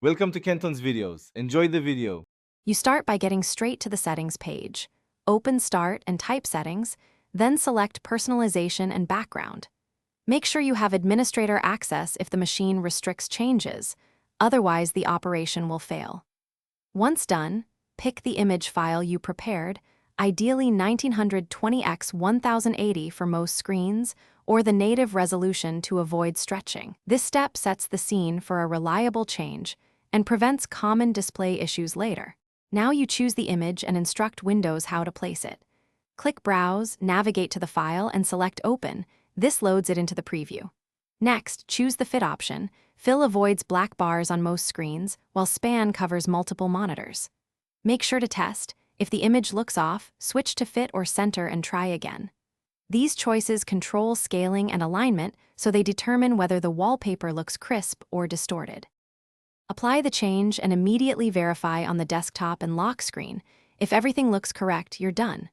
Welcome to Kenton's videos. Enjoy the video. You start by getting straight to the settings page. Open Start and type Settings, then select Personalization and Background. Make sure you have administrator access if the machine restricts changes, otherwise the operation will fail. Once done, pick the image file you prepared, ideally 1920x 1080 for most screens, or the native resolution to avoid stretching. This step sets the scene for a reliable change and prevents common display issues later. Now you choose the image and instruct Windows how to place it. Click Browse, navigate to the file, and select Open. This loads it into the preview. Next, choose the Fit option. Fill avoids black bars on most screens, while Span covers multiple monitors. Make sure to test. If the image looks off, switch to Fit or Center and try again. These choices control scaling and alignment, so they determine whether the wallpaper looks crisp or distorted. Apply the change and immediately verify on the desktop and lock screen. If everything looks correct, you're done.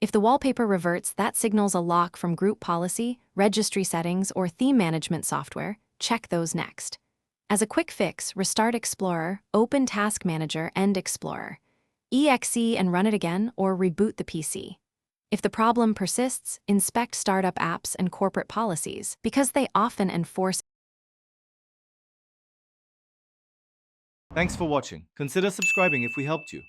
If the wallpaper reverts, that signals a lock from group policy, registry settings, or theme management software. Check those next. As a quick fix, restart Explorer, open Task Manager and Explorer. EXE and run it again, or reboot the PC. If the problem persists, inspect startup apps and corporate policies, because they often enforce. Thanks for watching. Consider subscribing if we helped you.